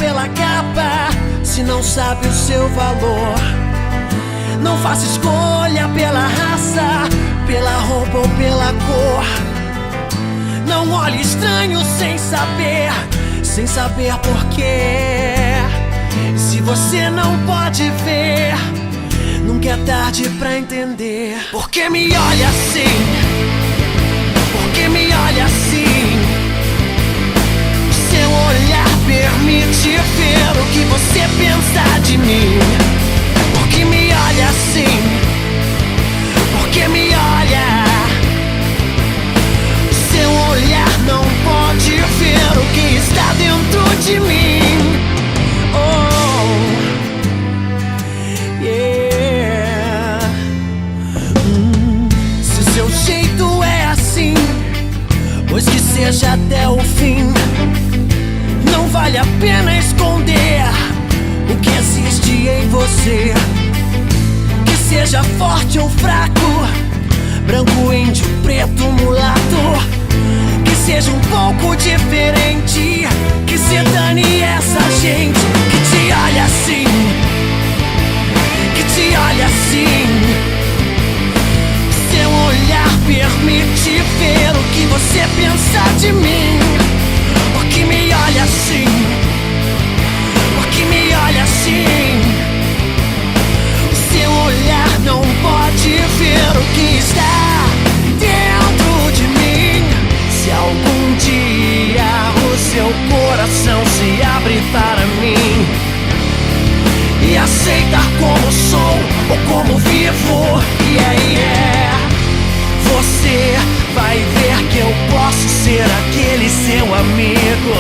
pela capa se não sabe o seu valor. Não faça escolha pela raça, pela roupa ou pela cor. Não olhe estranho sem saber porquê. Se você não pode ver, nunca é tarde pra entender. Por que me olha assim? Por que me olha assim? Seu olhar permite ver o que você pensa de mim. Por que me olha assim? Por que me olha? Seu olhar não pode ver o que está dentro de mim. Oh, yeah. Se seu jeito é assim, pois que seja até o fim. Não vale a pena esconder o que existe em você. Que seja forte ou fraco, branco, índio, preto, mulato. Que seja um pouco diferente, que se dane essa gente que te olha assim, que te olha assim. Seu olhar permite ver o que você pensa de mim. Por que me olha assim? Por que me olha assim? Seu olhar não pode ver o que está dentro de mim. Se algum dia o seu coração se abrir para mim e aceitar como sou ou como vivo, você vai ver que eu posso ser aquele seu amigo.